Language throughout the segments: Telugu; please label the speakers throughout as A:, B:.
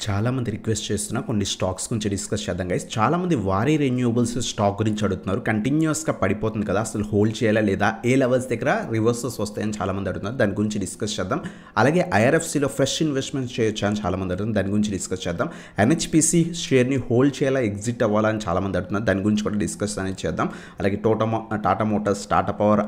A: చాలామంది రిక్వెస్ట్ చేస్తున్న కొన్ని స్టాక్స్ గురించి డిస్కస్ చేద్దాం గైస్. చాలామంది వారీ రెన్యూవబుల్స్ స్టాక్ గురించి అడుగుతున్నారు. కంటిన్యూస్గా పడిపోతుంది కదా, అసలు హోల్డ్ చేయాలా లేదా, ఏ లెవెల్స్ దగ్గర రివర్సల్స్ వస్తాయని చాలామంది అడుగుతున్నారు. దాని గురించి డిస్కస్ చేద్దాం. అలాగే ఐఆర్ఎఫ్సిలో ఫ్రెష్ ఇన్వెస్ట్మెంట్ చేయొచ్చా అని చాలామంది అడుగుతున్నారు. దాని గురించి డిస్కస్ చేద్దాం. ఎన్హెచ్పిసి షేర్ని హోల్డ్ చేయాలా, ఎగ్జిట్ అవ్వాలా అని చాలామంది అడుగుతున్నారు. దాని గురించి కూడా డిస్కస్ అనేది చేద్దాం. అలాగే Tata Motors, Tata power,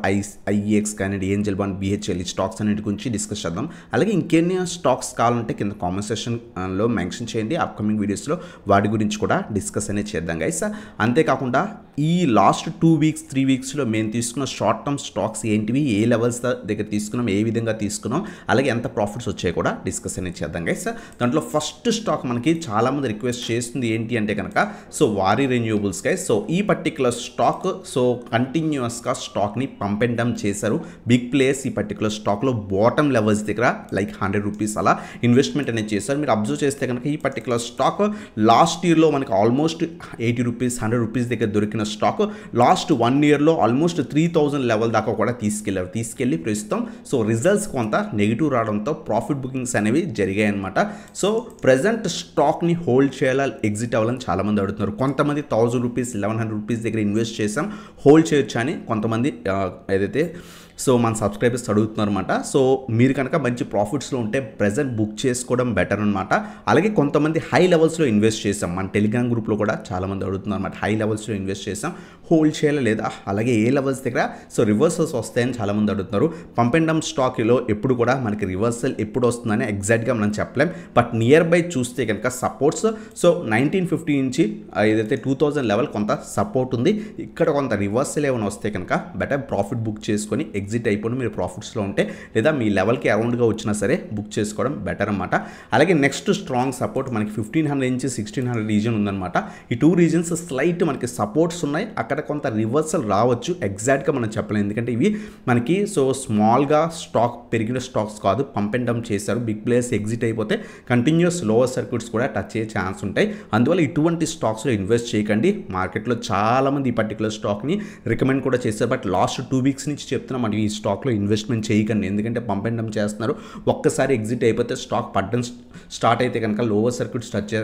A: IEX కానీ, ఏంజల్ వన్, బిహెచ్ఎల్ ఈ స్టాక్స్ అన్నిటి గురించి డిస్కస్ చేద్దాం. అలాగే ఇంకెన్ని స్టాక్స్ కావాలంటే కింద కామెంట్ సెక్షన్లో మెన్షన్ చేయండి. అప్కమింగ్ వీడియోస్లో వాటి గురించి కూడా డిస్కస్ అనేది చేద్దాం గైస్. అంతేకాకుండా ఈ లాస్ట్ 2 వీక్స్ 3 వీక్స్లో మేము తీసుకున్న షార్ట్ టర్మ్ స్టాక్స్ ఏంటివి, ఏ లెవెల్స్ దగ్గర తీసుకున్నాం, ఏ విధంగా తీసుకున్నాం, అలాగే ఎంత ప్రాఫిట్స్ వచ్చాయి కూడా డిస్కస్ అనేది చేద్దాం గైస్. దాంట్లో ఫస్ట్ స్టాక్ మనకి చాలామంది రిక్వెస్ట్ చేస్తుంది ఏంటి అంటే కనుక వారీ రెన్యూవబుల్స్ గైస్. ఈ పర్టికులర్ స్టాక్ కంటిన్యూస్గా స్టాక్ని పంప్ అండ్ డౌన్ చేశారు. బిగ్ ప్లేయర్స్ ఈ పర్టికులర్ స్టాక్లో బాటమ్ లెవెల్స్ దగ్గర లైక్ 100 రూపీస్ అలా ఇన్వెస్ట్మెంట్ అనేది చేశారు. మీరు అబ్జర్వ్ చేస్తే కనుక ఈ పర్టికులర్ స్టాక్ లాస్ట్ ఇయర్లో మనకి ఆల్మోస్ట్ 80 రూపీస్ 100 రూపీస్ దగ్గర దొరికిన స్టాక్ లాస్ట్ 1 ఇయర్లో ఆల్మోస్ట్ 3000 లెవెల్ దాకా కూడా తీసుకెళ్ళి ప్రస్తుతం రిజల్ట్స్ కొంత నెగిటివ్ రావడంతో ప్రాఫిట్ బుకింగ్స్ అనేవి జరిగాయి అనమాట. ప్రజెంట్ స్టాక్ని హోల్డ్ చేయాలా, ఎగ్జిట్ అవ్వాలని చాలామంది అడుగుతున్నారు. కొంతమంది 1000 రూపీస్ 1100 రూపీస్ దగ్గర ఇన్వెస్ట్ చేసాం, హోల్డ్ చేయొచ్చా అని కొంతమంది ఏదైతే మన సబ్స్క్రైబర్స్ అడుగుతున్నారు అనమాట. మీరు కనుక మంచి ప్రాఫిట్స్లో ఉంటే ప్రెజెంట్ బుక్ చేసుకోవడం బెటర్ అనమాట. అలాగే కొంతమంది హై లెవెల్స్లో ఇన్వెస్ట్ చేసాం, మన టెలిగ్రామ్ గ్రూప్లో కూడా చాలామంది అడుగుతున్నారు అనమాట. హై లెవెల్స్లో ఇన్వెస్ట్ చేసాం, హోల్డ్ చేయాలా లేదా, అలాగే ఏ లెవెల్స్ దగ్గర రివర్సల్స్ వస్తాయని చాలామంది అడుగుతున్నారు. పంప్ అండ్ డౌన్ స్టాక్లో ఎప్పుడు కూడా మనకి రివర్సల్ ఎప్పుడు వస్తుందని ఎగ్జాక్ట్గా మనం చెప్పలేం. బట్ నియర్ బై చూస్తే కనుక సపోర్ట్స్ 1950 నుంచి ఏదైతే 2000 లెవెల్ కొంత సపోర్ట్ ఉంది. ఇక్కడ కొంత రివర్సల్ ఏమైనా వస్తే కనుక బెటర్ ప్రాఫిట్ బుక్ చేసుకొని ఎగ్జిట్ అయిపోయి మీరు ప్రాఫిట్స్లో ఉంటే, లేదా మీ లెవెల్కి అరౌండ్గా వచ్చినా సరే బుక్ చేసుకోవడం బెటర్ అనమాట. అలాగే నెక్స్ట్ స్ట్రాంగ్ సపోర్ట్ మనకి 1500 నుంచి 1600 రీజన్ ఉందన్నమాట. ఈ 2 రీజన్స్ స్లైట్ మనకి సపోర్ట్స్ ఉన్నాయి. అక్కడ కొంత రివర్సల్ రావచ్చు, ఎగ్జాక్ట్గా మనం చెప్పలేము. ఎందుకంటే ఇవి మనకి స్మాల్గా స్టాక్ పెరిగిన స్టాక్స్ కాదు, పంప్ అండ్ డౌన్ చేశారు. బిగ్ ప్లేయర్స్ ఎగ్జిట్ అయిపోతే కంటిన్యూస్ లోవర్ సర్క్యూట్స్ కూడా టచ్ అయ్యే ఛాన్స్ ఉంటాయి. అందువల్ల ఇటువంటి స్టాక్స్లో ఇన్వెస్ట్ చేయకండి. మార్కెట్లో చాలామంది ఈ పర్టికులర్ స్టాక్ని రికమెండ్ కూడా చేశారు. బట్ లాస్ట్ 2 వీక్స్ నుంచి చెప్తున్నాం ఈ స్టాక్లో ఇన్వెస్ట్మెంట్ చేయకండి. ఎందుకంటే పంప్ అండ్ డౌన్ చేస్తున్నారు. ఒక్కసారి ఎగ్జిట్ అయిపోతే స్టాక్ పడ్డం స్టార్ట్ అయితే కనుక లోవర్ సర్క్యూట్స్ టచ్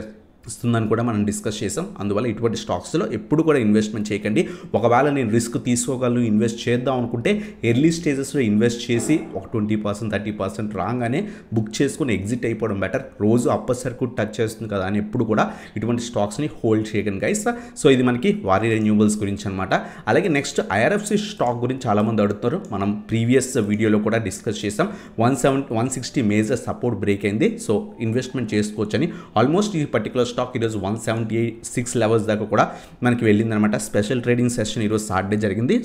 A: ఇస్తుందని కూడా మనం డిస్కస్ చేసాం. అందువల్ల ఇటువంటి స్టాక్స్లో ఎప్పుడు కూడా ఇన్వెస్ట్మెంట్ చేయకండి. ఒకవేళ నేను రిస్క్ తీసుకోగలను, ఇన్వెస్ట్ చేద్దాం అనుకుంటే ఎర్లీ స్టేజెస్లో ఇన్వెస్ట్ చేసి ఒక 20% 30% రాగానే బుక్ చేసుకుని ఎగ్జిట్ అయిపోవడం బెటర్. రోజు అప్పర్ సర్క్యూట్ టచ్ చేస్తుంది కదా అని ఎప్పుడు కూడా ఇటువంటి స్టాక్స్ని హోల్డ్ చేయకండి గైస్. ఇది మనకి వారీ రెన్యూవబుల్స్ గురించి అనమాట. అలాగే నెక్స్ట్ ఐఆర్ఎఫ్సి స్టాక్ గురించి చాలామంది అడుగుతున్నారు. మనం ప్రీవియస్ వీడియోలో కూడా డిస్కస్ చేసాం. 160 మేజర్ సపోర్ట్ బ్రేక్ అయింది. ఇన్వెస్ట్మెంట్ చేసుకోవచ్చని. ఆల్మోస్ట్ ఈ పర్టికులర్ స్టాక్ ఈరోజు 176 లెవెల్స్ దాకా కూడా మనకి వెళ్ళింది అనమాట. స్పెషల్ ట్రేడింగ్ సెషన్ ఈరోజు సాటర్డే జరిగింది.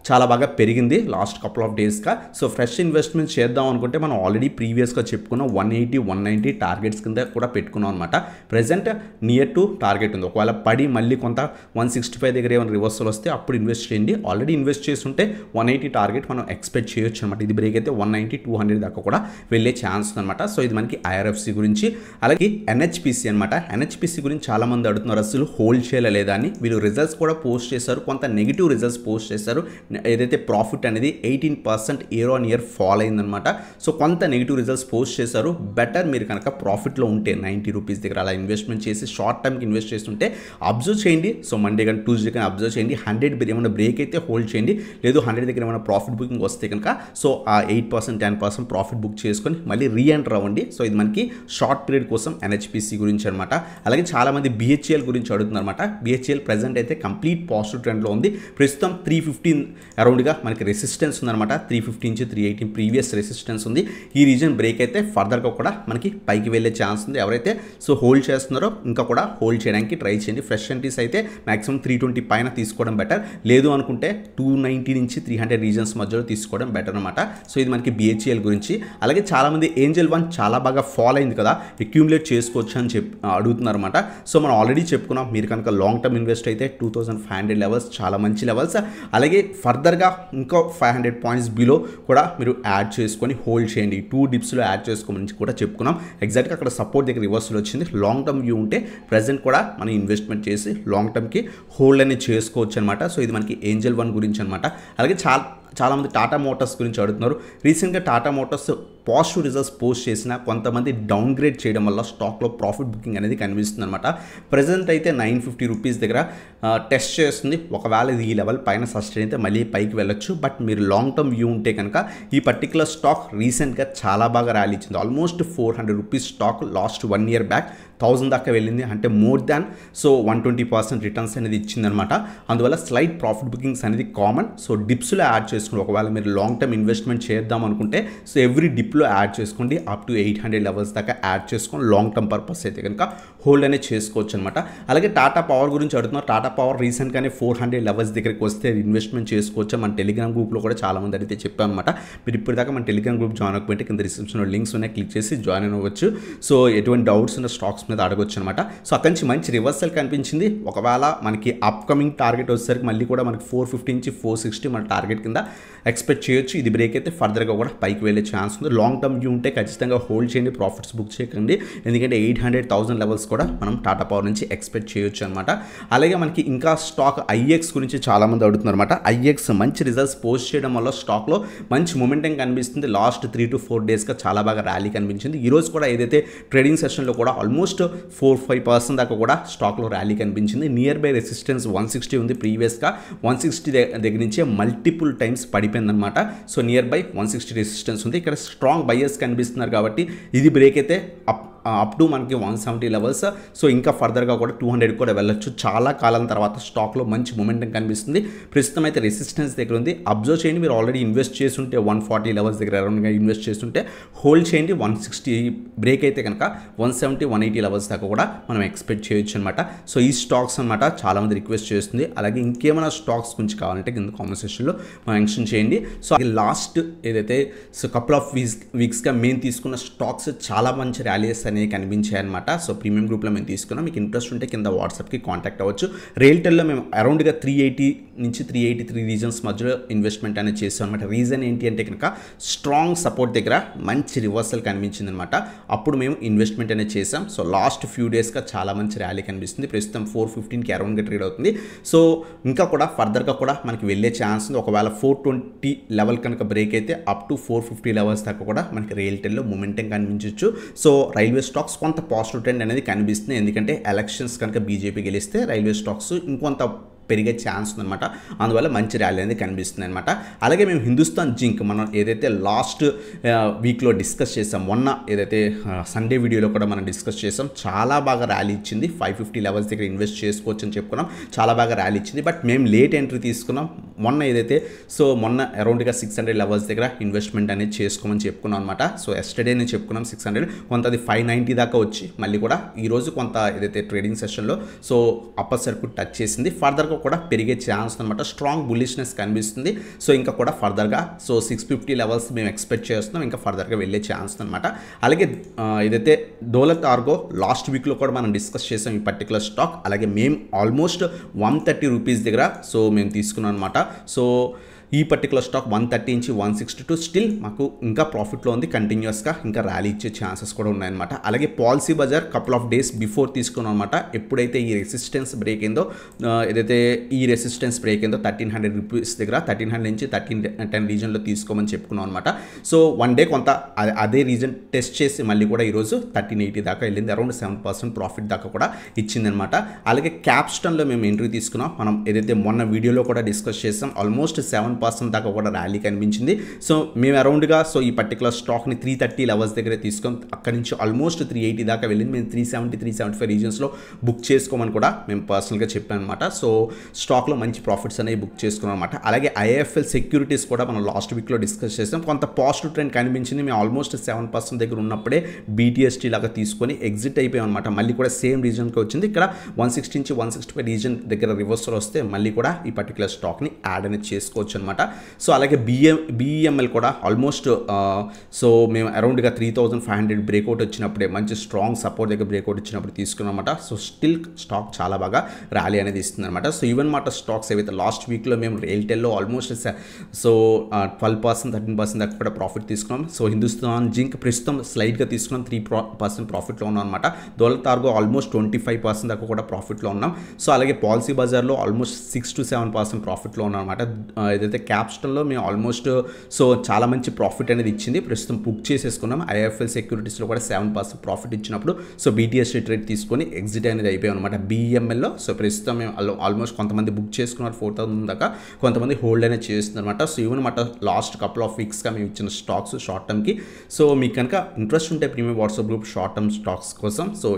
A: చాలా బాగా పెరిగింది లాస్ట్ కపుల్ ఆఫ్ డేస్గా. ఫ్రెష్ ఇన్వెస్ట్మెంట్ చేద్దాం అనుకుంటే మనం ఆల్రెడీ ప్రీవియస్గా చెప్పుకున్నాం 180 190 టార్గెట్స్ కింద కూడా పెట్టుకున్నాం అనమాట. ప్రెజెంట్ నియర్ టు టార్గెట్ ఉంది. ఒకవేళ పడి మళ్ళీ కొంత 165 దగ్గర ఏమైనా రివర్సల్ వస్తే అప్పుడు ఇన్వెస్ట్ చేయండి. ఆల్రెడీ ఇన్వెస్ట్ చేస్తుంటే 180 టార్గెట్ మనం ఎక్స్పెక్ట్ చేయొచ్చు అనమాట. ఇది బ్రేక్ అయితే 190 200 దాకా కూడా వెళ్ళే ఛాన్స్ ఉందన్నమాట. ఇది మనకి ఐఆర్ఎఫ్సి గురించి. అలాగే ఎన్హెచ్పిసి అనమాట. ఎన్హెచ్పిసి గురించి చాలామంది అడుగుతున్నారు అసలు హోల్డ్ చేయలేదా అని. వీళ్ళు రిజల్ట్స్ కూడా పోస్ట్ చేశారు, కొంత నెగిటివ్ రిజల్ట్స్ పోస్ట్ చేశారు. ఏదైతే ప్రాఫిట్ అనేది 18% ఇయర్ ఆన్ ఇయర్ ఫాల్ అయిందనమాట. కొంత నెగిటివ్ రిజల్ట్స్ పోస్ట్ చేశారు. బెటర్ మీరు కనుక ప్రాఫిట్లో ఉంటే 90 రూపీస్ దగ్గర అలా ఇన్వెస్ట్మెంట్ చేసి షార్ట్ టర్మ్కి ఇన్వెస్ట్ చేస్తుంటే అబ్జర్వ్ చేయండి. మండే కానీ ట్యూస్డే కానీ అబ్జర్వ్ చేయండి. 100 ఏమైనా బ్రేక్ అయితే హోల్డ్ చేయండి. లేదు 100 దగ్గర ఏమైనా ప్రాఫిట్ బుకింగ్ వస్తే కనుక ఆ 8% 10% ప్రాఫిట్ బుక్ చేసుకొని మళ్ళీ రీఎంటర్ అవ్వండి. ఇది మనకి షార్ట్ పీరియడ్ కోసం ఎన్హెచ్పిసి గురించి అనమాట. అలాగే చాలామంది బిహెచ్ఎల్ గురించి అడుగుతున్నారు అనమాట. బిహెచ్ఎల్ ప్రెజెంట్ అయితే కంప్లీట్ పాజిటివ్ ట్రెండ్లో ఉంది. ప్రస్తుతం 315 అరౌండ్గా మనకి రెసిస్టెన్స్ ఉందన్నమాట. 350 నుంచి 380 ప్రీవియస్ రెసిస్టెన్స్ ఉంది. ఈ రీజన్ బ్రేక్ అయితే ఫర్దర్గా కూడా మనకి పైకి వెళ్ళే ఛాన్స్ ఉంది. ఎవరైతే హోల్డ్ చేస్తున్నారో ఇంకా కూడా హోల్డ్ చేయడానికి ట్రై చేయండి. ఫ్రెష్ ఎంట్రీస్ అయితే మాక్సిమం 320 పైన తీసుకోవడం బెటర్. లేదు అనుకుంటే 290 నుంచి 300 రీజన్స్ మధ్యలో తీసుకోవడం బెటర్ అనమాట. ఇది మనకి బిహెచ్ఎల్ గురించి. అలాగే చాలామంది ఏంజల్ వన్ చాలా బాగా ఫాల్ అయింది కదా, అక్యూములేట్ చేసుకోవచ్చు అని అడుగుతున్నారు అనమాట. మనం ఆల్రెడీ చెప్పుకున్నాం. మీరు కనుక లాంగ్ టర్మ్ ఇన్వెస్ట్ అయితే 2500 లెవెల్స్ చాలా మంచి లెవెల్స్. అలాగే ఫర్దర్గా ఇంకో 500 పాయింట్స్ బిలో కూడా మీరు యాడ్ చేసుకొని హోల్డ్ చేయండి. 2 డిప్స్లో యాడ్ చేసుకోమని కూడా చెప్పుకున్నాం. ఎగ్జాక్ట్గా అక్కడ సపోర్ట్ దగ్గర రివర్సల్ వచ్చింది. లాంగ్ టర్మ్ వ్యూ ఉంటే ప్రజెంట్ కూడా మనం ఇన్వెస్ట్మెంట్ చేసి లాంగ్ టర్మ్కి హోల్డ్ అనేది చేసుకోవచ్చు అనమాట. ఇది మనకి ఏంజల్ వన్ గురించి అనమాట. అలాగే చాలామంది టాటా మోటార్స్ గురించి అడుగుతున్నారు. రీసెంట్గా Tata Motors positive results post చేసిన కొంతమంది డౌన్ గ్రేడ్ చేయడం వల్ల స్టాక్లో ప్రాఫిట్ బుకింగ్ అనేది కనిపిస్తుంది అనమాట. ప్రజెంట్ అయితే 950 రూపీస్ దగ్గర టెస్ట్ చేస్తుంది. ఒకవేళ ఇది ఈ లెవెల్ పైన సస్టైన్ అయితే మళ్ళీ పైకి వెళ్ళొచ్చు. బట్ మీరు లాంగ్ టర్మ్ వ్యూ ఉంటే కనుక ఈ పర్టికులర్ స్టాక్ రీసెంట్గా చాలా బాగా ర్యాలీ ఇచ్చింది. Almost 400 rupees stock last 1 year back 1000 దాకా వెళ్ళింది. అంటే మోర్ దాన్ 120% రిటర్న్స్ అనేది ఇచ్చిందనమాట. అందువల్ల స్లైట్ ప్రాఫిట్ బుకింగ్స్ అనేది కామన్. సో డిప్స్లో యాడ్ చేసుకోండి. ఒకవేళ మీరు లాంగ్ టర్మ్ ఇన్వెస్ట్మెంట్ చేద్దాం అనుకుంటే సో ఎవ్రీ డిప్లో యాడ్ చేసుకోండి. అప్ టు 800 లెవెల్స్ దాకా యాడ్ చేసుకొని లాంగ్ టర్మ్ పర్పస్ అయితే కనుక హోల్డ్ అనేది చేసుకోవచ్చు అనమాట. అలాగే టాటా పవర్ గురించి అడుగుతున్నారు. టాటా పవర్ రీసెంట్గానే 400 లెవెల్స్ దగ్గరికి వస్తే ఇన్వెస్ట్మెంట్ చేసుకోవచ్చు. మన టెలిగ్రామ్ గ్రూప్లో కూడా చాలామంది అడిగితే చెప్పాను అనమాట. మీరు ఇప్పటిదాకా మన టెలిగ్రామ్ గ్రూప్ జాయిన్ అవ్వకపోతే కింద డిస్క్రిప్షన్లో లింక్స్ ఉన్నాయి, క్లిక్ చేసి జాయిన్ అవ్వచ్చు. సో ఎటువంటి డౌట్స్ ఉన్న స్టాక్స్ మీద అడగొచ్చు అనమాట. సో అక్కడి నుంచి మంచి రివర్సల్ కనిపించింది. ఒకవేళ మనకి అప్కమింగ్ టార్గెట్ వచ్చేసరికి మళ్ళీ కూడా మనకి 450 నుంచి 460 మన టార్గెట్ కింద ఎక్స్పెక్ట్ చేయొచ్చు. ఇది బ్రేక్ అయితే ఫర్దర్గా కూడా పైకి వెళ్ళే ఛాన్స్ ఉంది. లాంగ్ టర్మ్ వ్యూ ఉంటే ఖచ్చితంగా హోల్డ్ చేయండి, ప్రాఫిట్స్ బుక్ చేయకండి. ఎందుకంటే 800,000 లెవెల్స్ కూడా మనం టాటా పవర్ నుంచి ఎక్స్పెక్ట్ చేయొచ్చు అనమాట. అలాగే మనకి ఇంకా స్టాక్ ఐఎక్స్ గురించి చాలామంది అడుగుతున్నారు అనమాట. ఐఎక్స్ మంచి రిజల్ట్స్ పోస్ట్ చేయడం వల్ల స్టాక్లో మంచి మొమెంటం కనిపిస్తుంది. లాస్ట్ 3 to 4 డేస్గా చాలా బాగా ర్యాలీ కనిపించింది. ఈరోజు కూడా ఏదైతే ట్రేడింగ్ సెషన్లో కూడా ఆల్మోస్ట్ 4-5% దాకా కూడా స్టాక్లో ర్యాలీ కనిపించింది. నియర్ బై రెసిస్టెన్స్ 160 ఉంది. ప్రీవియస్గా 160 దగ్గర నుంచే మల్టిపుల్ టైమ్స్ పడిపోయిందనమాట. సో నియర్ బై 160 రెసిస్టెన్స్ ఉంది. ఇక్కడ స్ట్రాంగ్ బయర్స్ కనిపిస్తున్నారు కాబట్టి ఇది బ్రేక్ అయితే అప్ టు మనకి 170 లెవెల్స్. సో ఇంకా ఫర్దర్గా కూడా 200 కూడా వెళ్ళొచ్చు. చాలా కాలం తర్వాత స్టాక్లో మంచి మొమెంటం కనిపిస్తుంది. ప్రస్తుతం అయితే రెసిస్టెన్స్ దగ్గర ఉంది. అబ్జర్వ్ చేయండి. మీరు ఆల్రెడీ ఇన్వెస్ట్ చేస్తుంటే 140 లెవెల్స్ దగ్గర అరౌండ్గా ఇన్వెస్ట్ చేస్తుంటే హోల్డ్ చేయండి. 160 బ్రేక్ అయితే కనుక 170-180 లెవెల్స్ దాకా కూడా మనం ఎక్స్పెక్ట్ చేయొచ్చు అనమాట. సో ఈ స్టాక్స్ అనమాట చాలామంది రిక్వెస్ట్ చేస్తుంది. అలాగే ఇంకేమైనా స్టాక్స్ గురించి కావాలంటే కింద కామెంట్ సెక్షన్లో మెన్షన్ చేయండి. సో లాస్ట్ ఏదైతే కపుల్ ఆఫ్ వీక్స్గా మేము తీసుకున్న స్టాక్స్ చాలా మంచి ర్యాలీస్ అనేవి కనిపించాయి అనమాట. సో ప్రీమియం గ్రూప్లో మేము తీసుకున్నాం. మీకు ఇంట్రెస్ట్ ఉంటే కింద వాట్సాప్కి కాంటాక్ట్ అవ్వచ్చు. రియల్టెల్లో మేము అరౌండ్గా 380 నుంచి 383 రీజన్స్ మధ్యలో ఇన్వెస్ట్మెంట్ అనేది చేస్తాం అనమాట. రీజన్ ఏంటి అంటే కనుక స్ట్రాంగ్ సపోర్ట్ దగ్గర మంచి రివర్సల్ కనిపించింది అనమాట. అప్పుడు మేము ఇన్వెస్ట్మెంట్ అనేది చేసాం. సో లాస్ట్ ఫ్యూ డేస్గా చాలా మంచి ర్యాలీ కనిపిస్తుంది. ప్రస్తుతం 415కి అరౌండ్గా ట్రేడ్ అవుతుంది. సో ఇంకా కూడా ఫర్దర్గా కూడా మనకి వెళ్ళే ఛాన్స్ ఉంది. ఒకవేళ 420 లెవెల్ కనుక బ్రేక్ అయితే అప్ టు 450 లెవెల్స్ దాకా కూడా మనకి రియల్టెల్లో మూమెంటం కనిపించవచ్చు. సో రైల్వే స్టాక్స్ కొంత పాజిటివ్ ట్రెండ్ అనేది కనిపిస్తుంది. ఎందుకంటే ఎలక్షన్స్ కనుక బీజేపీ గెలిస్తే రైల్వే స్టాక్స్ ఇంకొంత పెరిగే ఛాన్స్ ఉందన్నమాట. అందువల్ల మంచి ర్యాలీ అనేది కనిపిస్తుంది అనమాట. అలాగే మేము హిందుస్థాన్ జింక్ మనం ఏదైతే లాస్ట్ వీక్లో డిస్కస్ చేసాం, మొన్న ఏదైతే సండే వీడియోలో కూడా మనం డిస్కస్ చేసాం, చాలా బాగా ర్యాలీ ఇచ్చింది. 550 లెవెల్స్ దగ్గర ఇన్వెస్ట్ చేసుకోవచ్చు అని చెప్పుకున్నాం. చాలా బాగా ర్యాలీ ఇచ్చింది. బట్ మేము లేట్ ఎంట్రీ తీసుకున్నాం. మొన్న అరౌండ్గా 600 లెవెల్స్ దగ్గర ఇన్వెస్ట్మెంట్ అనేది చేసుకోమని చెప్పుకున్నాం అనమాట. సో ఎస్టర్డేనే చెప్పుకున్నాం 600, కొంత అది 590 దాకా వచ్చి మళ్ళీ కూడా ఈరోజు కొంత ఏదైతే ట్రేడింగ్ సెషన్లో సో అప్పర్ సర్క్యూట్ టచ్ చేసింది. ఫర్దర్గా కూడా పెరిగే ఛాన్స్ అనమాట. స్ట్రాంగ్ బుల్లిష్నెస్ కనిపిస్తుంది. సో ఇంకా కూడా ఫర్దర్గా 650 లెవెల్స్ మేము ఎక్స్పెక్ట్ చేస్తున్నాం. ఇంకా ఫర్దర్గా వెళ్ళే ఛాన్స్ అనమాట. అలాగే ఏదైతే దౌలత్ ఆర్గో లాస్ట్ వీక్లో కూడా మనం డిస్కస్ చేసాం ఈ పర్టికులర్ స్టాక్. అలాగే మేము ఆల్మోస్ట్ 130 రూపీస్ దగ్గర సో మేము తీసుకున్నాం అనమాట. సో ఈ పర్టికులర్ స్టాక్ 130 నుంచి 162 స్టిల్ మాకు ఇంకా ప్రాఫిట్లో ఉంది. కంటిన్యూస్గా ఇంకా ర్యాలీ ఇచ్చే ఛాన్సెస్ కూడా ఉన్నాయన్నమాట. అలాగే Policybazaar couple of days before తీసుకున్నాం అనమాట. ఎప్పుడైతే ఈ రెసిస్టెన్స్ బ్రేక్ అయిందో ఏదైతే ఈ రెసిస్టెన్స్ బ్రేక్ అయిందో 1300 రూపీస్ దగ్గర 1300 నుంచి 1310 రీజన్లో తీసుకోమని చెప్పుకున్నాం అనమాట. సో వన్ డే కొంత అదే రీజన్ టెస్ట్ చేసి మళ్ళీ కూడా ఈరోజు 1380 దాకా వెళ్ళింది. అరౌండ్ 7% ప్రాఫిట్ దాకా కూడా ఇచ్చిందనమాట. అలాగే క్యాప్స్టన్లో మేము ఎంట్రీ తీసుకున్నాం. మనం ఏదైతే మొన్న వీడియోలో కూడా డిస్కస్ చేసాం, ఆల్మోస్ట్ 7% దాకా కూడా ర్యాలీ కనిపించింది. సో మేము అరౌండ్గా సో ఈ పర్టికులర్ స్టాక్ని 330 లెవెల్స్ దగ్గర తీసుకొని అక్కడి నుంచి ఆల్మోస్ట్ 380 దాకా వెళ్ళింది. మేము 370-375 రీజన్స్లో బుక్ చేసుకోమని కూడా మేము పర్సనల్గా చెప్పాను అనమాట. సో స్టాక్లో మంచి ప్రాఫిట్స్ అనేవి బుక్ చేసుకున్నాం అనమాట. అలాగే ఐఎఫ్ఎల్ సెక్యూరిటీస్ కూడా మనం లాస్ట్ వీక్లో డిస్కస్ చేసాం. కొంత పాజిటివ్ ట్రెండ్ కనిపించింది. మేము ఆల్మోస్ట్ 7% దగ్గర ఉన్నప్పుడే బీటీఎస్టీ లాగా తీసుకొని ఎగ్జిట్ అయిపోయాం అనమాట. మళ్ళీ కూడా సేమ్ రీజన్కి వచ్చింది. ఇక్కడ 160 నుంచి 165 రీజన్ దగ్గర రివర్సల్ వస్తే మళ్ళీ కూడా ఈ పర్టికులర్ స్టాక్ని యాడ్ అనేది చేసుకోవచ్చు అనమాట. సో అలాగే బిఈఎంఎల్ కూడా ఆల్మోస్ట్ సో మేము అరౌండ్గా 3500 బ్రేక్అవుట్ వచ్చినప్పుడే మంచి స్ట్రాంగ్ సపోర్ట్ దగ్గర బ్రేక్అవుట్ వచ్చినప్పుడు తీసుకున్నమాట. సో స్టిల్ స్టాక్ చాలా బాగా ర్యాలీ అనేది ఇస్తుంది అనమాట. సో ఈవెన్ మాట స్టాక్స్ ఏవైతే లాస్ట్ వీక్లో మేము రియల్టెల్లో ఆల్మోస్ట్ సో 12%, 13% దాకా కూడా ప్రాఫిట్ తీసుకున్నాం. సో హిందుస్థాన్ జింక్ ప్రస్తుతం స్లైడ్గా తీసుకున్నాం, 3% ప్రాఫిట్లో ఉన్నాం అనమాట. దౌలత్ ఆర్గో ఆల్మోస్ట్ 25% దాకా కూడా ప్రాఫిట్లో ఉన్నాం. సో అలాగే పాలసీ బజార్లో ఆల్మోస్ట్ 6 to 7% ప్రాఫిట్లో ఉన్నాం అనమాట. ఏదైతే క్యాప్స్టన్లో మేము ఆల్మోస్ట్ సో చాలా మంచి ప్రాఫిట్ అనేది ఇచ్చింది. ప్రస్తుతం బుక్ చేసేసుకున్నాం. ఐఎఫ్ఎల్ సెక్యూరిటీస్లో కూడా 7% ప్రాఫిట్ ఇచ్చినప్పుడు సో BTS ట్రేడ్ తీసుకొని ఎగ్జిట్ అనేది అయిపోయాం అనమాట BEMLలో. సో ప్రస్తుతం మేము ఆల్మోస్ట్ కొంతమంది బుక్ చేసుకున్నారు 4,000 దాకా, కొంతమంది హోల్డ్ అనేది చేస్తుంది అనమాట. సో ఇవన్నమాట లాస్ట్ కపుల్ ఆఫ్ వీక్స్గా మేము ఇచ్చిన స్టాక్స్ షార్ట్ టర్మ్కి. సో మీకు కనుక ఇంట్రెస్ట్ ఉంటే premium WhatsApp group short term stocks కోసం సో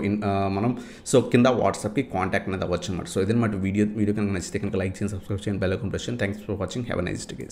A: మనం సో కింద వాట్సాప్కి కాంటాక్ట్ అనేది అవ్వచ్చు అనమాట. సో ఇదన్నమాట వీడియో కనుక నచ్చితే కనుక లైక్ చేయండి, సబ్స్క్రైబ్ చేయండి, బెల్ ఐకాన్ ప్రెస్ చేయండి. Thanks for watching. Have a nice day.